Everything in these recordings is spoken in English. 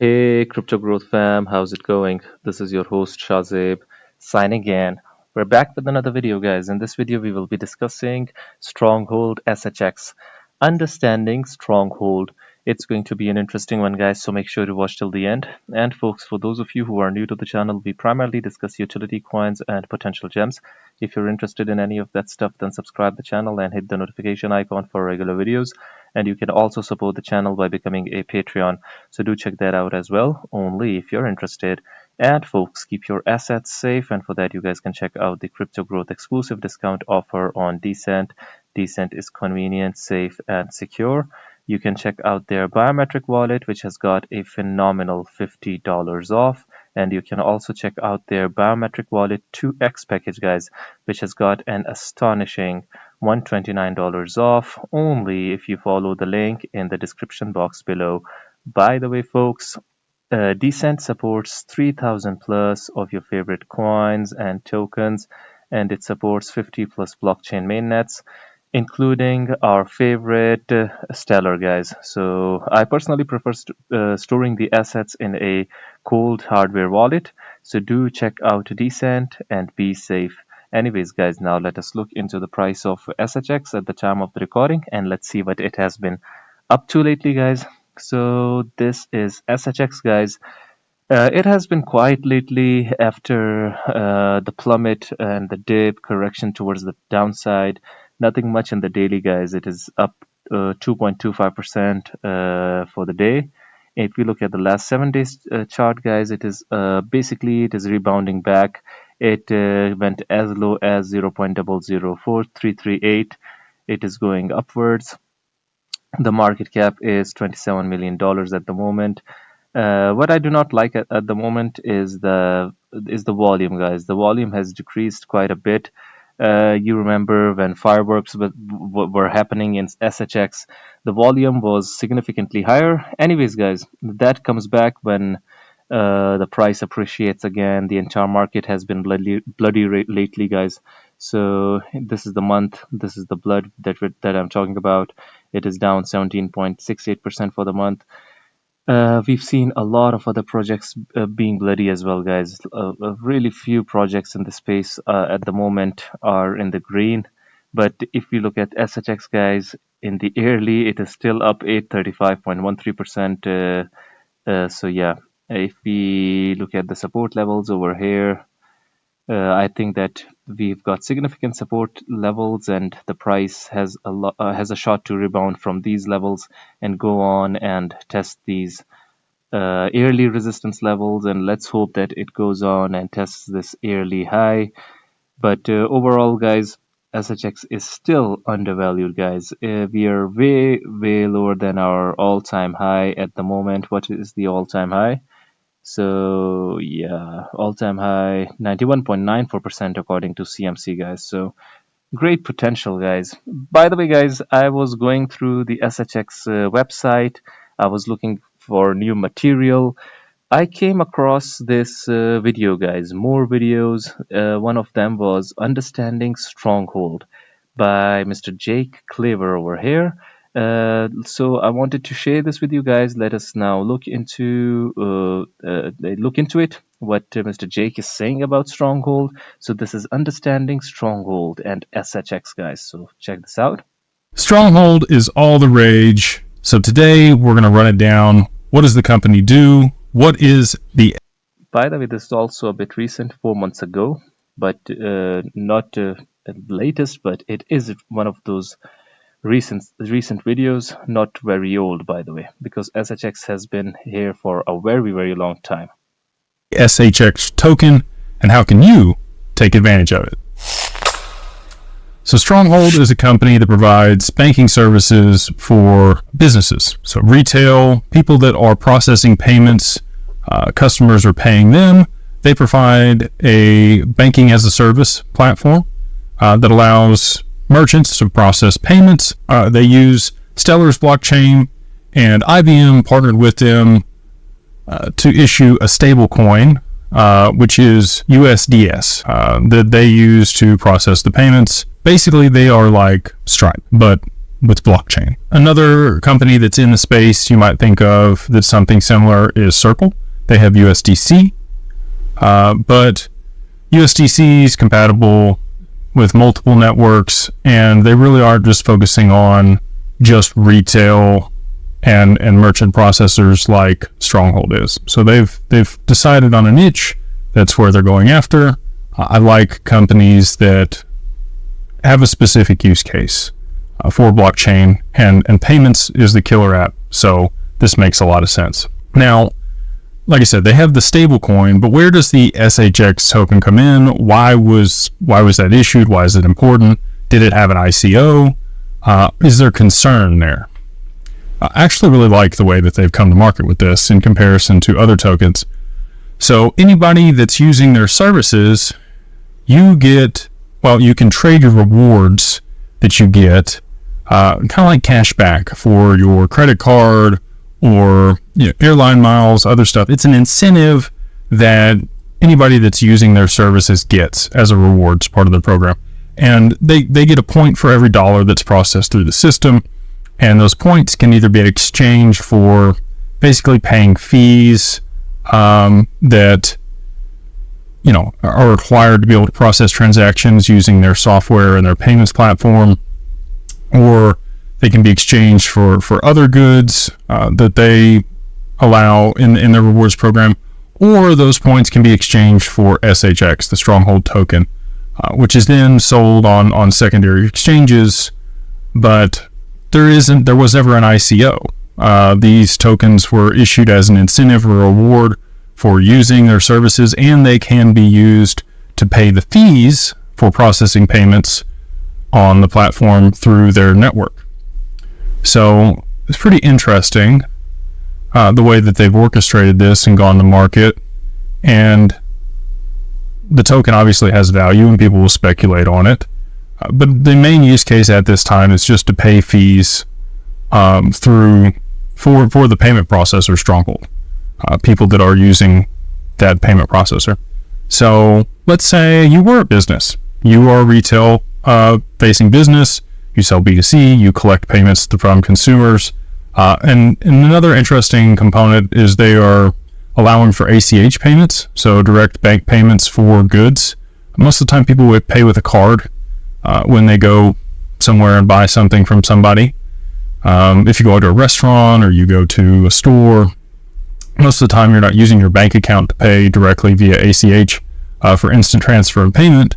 Hey, Crypto Growth fam, how's it going? This is your host Shazib signing in. We're back with another video, guys. In this video, we will be discussing Stronghold SHX, understanding Stronghold. It's going to be an interesting one, guys, so make sure to watch till the end. And folks, for those of you who are new to the channel, we primarily discuss utility coins and potential gems. If you're interested in any of that stuff, then subscribe the channel and hit the notification icon for regular videos. And you can also support the channel by becoming a Patreon. So do check that out as well, only if you're interested. And folks, keep your assets safe. And for that, you guys can check out the Crypto Growth exclusive discount offer on Decent. Decent is convenient, safe, and secure. You can check out their biometric wallet, which has got a phenomenal $50 off. And you can also check out their biometric wallet 2x package, guys, which has got an astonishing $129 off, only if you follow the link in the description box below. By the way, folks, Decent supports 3000 plus of your favorite coins and tokens, and it supports 50 plus blockchain mainnets, including our favorite Stellar, guys. So I personally prefer storing the assets in a cold hardware wallet. So do check out Decent and be safe. Anyways, guys, now let us look into the price of SHX at the time of the recording, and let's see what it has been up to lately, guys. So this is SHX, guys. It has been quiet lately after the plummet and the dip correction towards the downside. Nothing much in the daily, guys. It is up 2.25% for the day. If you look at the last 7 days chart, guys, it is basically it is rebounding back. It went as low as 0.004338. It is going upwards. The market cap is $27 million at the moment. What I do not like at the moment is the volume, guys. The volume has decreased quite a bit. You remember when fireworks were happening in SHX, the volume was significantly higher. Anyways, guys, that comes back when the price appreciates again. The entire market has been bloody lately, guys. So this is the month. This is the blood that I'm talking about. It is down 17.68% for the month. We've seen a lot of other projects being bloody as well, guys. Really few projects in the space at the moment are in the green. But if you look at SHX, guys, in the yearly, it is still up 835.13%. So yeah, if we look at the support levels over here, I think that we've got significant support levels, and the price has a shot to rebound from these levels and go on and test these yearly resistance levels. And let's hope that it goes on and tests this yearly high. But overall, guys, SHX is still undervalued, guys. We are way lower than our all-time high at the moment. What is the all-time high? So yeah, all-time high 91.94% according to CMC, guys. So great potential, guys. By the way, guys, I was going through the SHX website. I was looking for new material. I came across this video, guys. More videos. One of them was Understanding Stronghold by Mr. Jake Claver over here. So I wanted to share this with you guys. Let us now look into it. What Mr. Jake is saying about Stronghold. So this is Understanding Stronghold and SHX, guys. So check this out. Stronghold is all the rage. So today we're going to run it down. What does the company do? What is the... By the way, this is also a bit recent, 4 months ago, but not the latest, but it is one of those recent videos, not very old, by the way, because SHX has been here for a very long time. SHX token, and how can you take advantage of it? So Stronghold is a company that provides banking services for businesses. So retail, people that are processing payments, customers are paying them. They provide a banking as a service platform that allows merchants to process payments. They use Stellar's blockchain, and IBM partnered with them to issue a stable coin, which is USDS, that they use to process the payments. Basically, they are like Stripe, but with blockchain. Another company that's in the space you might think of that's something similar is Circle. They have USDC, but USDC is compatible with multiple networks, and they really aren't just focusing on just retail and merchant processors like Stronghold is. So they've decided on a niche. That's where they're going after. I like companies that have a specific use case for blockchain, and payments is the killer app. So this makes a lot of sense. Now, like I said, they have the stable coin, but where does the SHX token come in? Why was that issued? Why is it important? Did it have an ICO? Is there concern there? I actually really like the way that they've come to market with this in comparison to other tokens. So anybody that's using their services, you can trade your rewards that you get, kind of like cash back for your credit card or airline miles, other stuff. It's an incentive that anybody that's using their services gets as a rewards part of the program. And they get a point for every dollar that's processed through the system. And those points can either be exchanged for basically paying fees that are required to be able to process transactions using their software and their payments platform, or they can be exchanged for other goods that they allow in their rewards program, or those points can be exchanged for SHX, the Stronghold token, which is then sold on secondary exchanges, but there was never an ICO. These tokens were issued as an incentive or reward for using their services, and they can be used to pay the fees for processing payments on the platform through their network. So it's pretty interesting the way that they've orchestrated this and gone to market. And the token obviously has value and people will speculate on it. But the main use case at this time is just to pay fees for the payment processor Stronghold, people that are using that payment processor. So let's say you were a business. You are a retail facing business. You sell B2C. You collect payments from consumers. And another interesting component is they are allowing for ACH payments, so direct bank payments for goods. Most of the time people would pay with a card when they go somewhere and buy something from somebody. If you go to a restaurant or you go to a store, most of the time you're not using your bank account to pay directly via ACH for instant transfer of payment.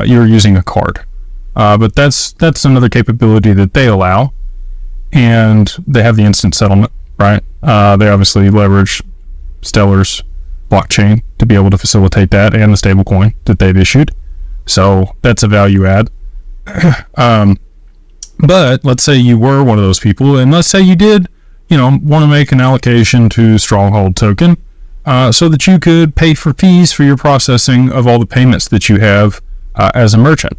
You're using a card. But that's another capability that they allow. And they have the instant settlement, right? They obviously leverage Stellar's blockchain to be able to facilitate that, and the stablecoin that they've issued. So that's a value add. But let's say you were one of those people, and let's say you did, want to make an allocation to Stronghold token, so that you could pay for fees for your processing of all the payments that you have as a merchant.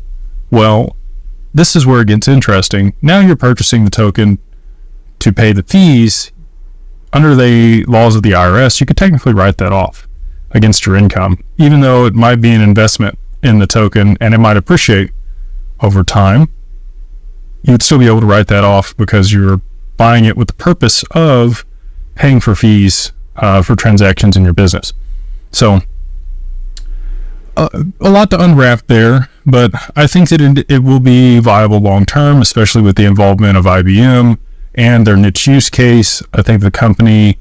Well, this is where it gets interesting. Now you're purchasing the token to pay the fees. Under the laws of the IRS, you could technically write that off against your income, even though it might be an investment in the token and it might appreciate over time. You'd still be able to write that off because you're buying it with the purpose of paying for fees for transactions in your business. So a lot to unwrap there, but I think that it will be viable long term, especially with the involvement of IBM and their niche use case. I think the company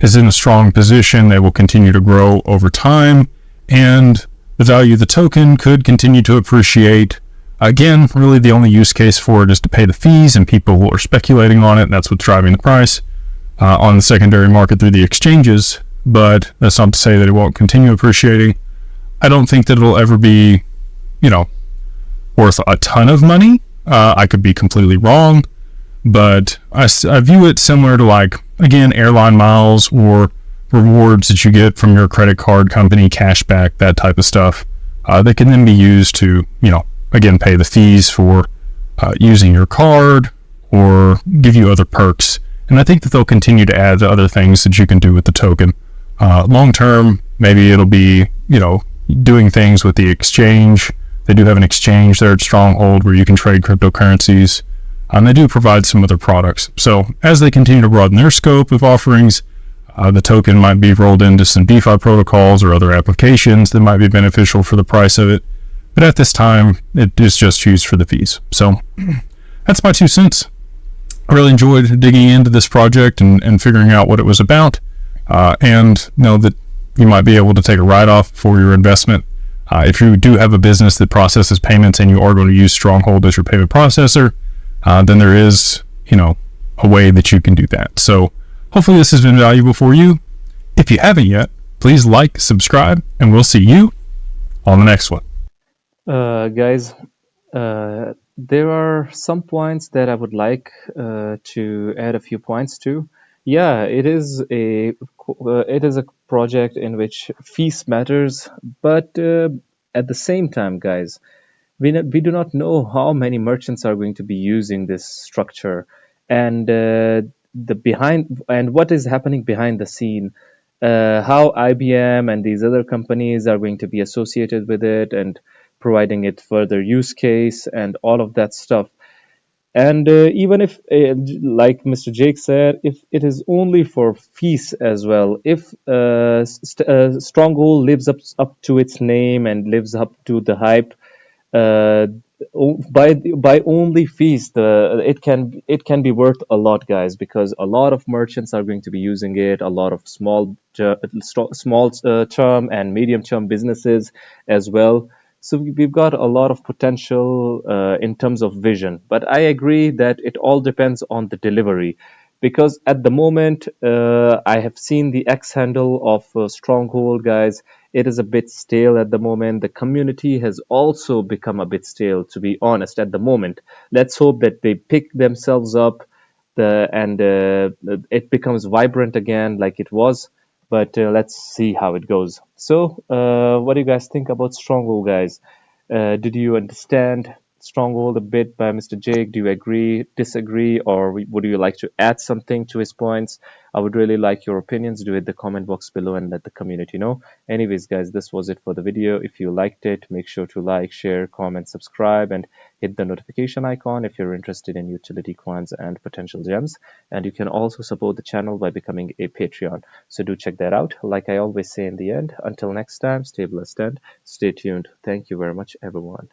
is in a strong position. They will continue to grow over time, and the value of the token could continue to appreciate. Again, really the only use case for it is to pay the fees, and people are speculating on it, and that's what's driving the price on the secondary market through the exchanges. But that's not to say that it won't continue appreciating. I don't think that it'll ever be, worth a ton of money. I could be completely wrong, but I view it similar to, like, again, airline miles or rewards that you get from your credit card company, cashback, that type of stuff. That can then be used to, again, pay the fees for using your card or give you other perks. And I think that they'll continue to add other things that you can do with the token. Long term, maybe it'll be, doing things with the exchange They do have an exchange there at Stronghold where you can trade cryptocurrencies. And they do provide some other products. So as they continue to broaden their scope of offerings, the token might be rolled into some DeFi protocols or other applications that might be beneficial for the price of it. But at this time, it is just used for the fees. So that's my 2 cents. I really enjoyed digging into this project and figuring out what it was about, and know that you might be able to take a write-off for your investment. If you do have a business that processes payments and you are going to use Stronghold as your payment processor, then there is, a way that you can do that. So hopefully this has been valuable for you. If you haven't yet, please like, subscribe, and we'll see you on the next one. Guys, there are some points that I would like to add a few points to. Yeah, it is a project in which fees matters, but at the same time, guys, we do not know how many merchants are going to be using this structure, and the behind and what is happening behind the scene, how IBM and these other companies are going to be associated with it and providing it further use case and all of that stuff. And even if, like Mr. Jake said, if it is only for fees as well, if Stronghold lives up to its name and lives up to the hype, uh, by only fees, it can be worth a lot, guys, because a lot of merchants are going to be using it. A lot of small term and medium term businesses as well. So we've got a lot of potential in terms of vision. But I agree that it all depends on the delivery, because at the moment I have seen the X handle of Stronghold, guys. It is a bit stale at the moment. The community has also become a bit stale, to be honest, at the moment. Let's hope that they pick themselves up and it becomes vibrant again like it was. But let's see how it goes. So, what do you guys think about Stronghold, guys? Did you understand Stronghold a bit by Mr. Jake? Do you agree, disagree, or would you like to add something to his points? I would really like your opinions. Do it in the comment box below and let the community know. Anyways, guys, this was it for the video. If you liked it, make sure to like, share, comment, subscribe, and hit the notification icon if you're interested in utility coins and potential gems. And you can also support the channel by becoming a Patreon. So do check that out. Like I always say in the end, until next time, stay blessed and stay tuned. Thank you very much, everyone.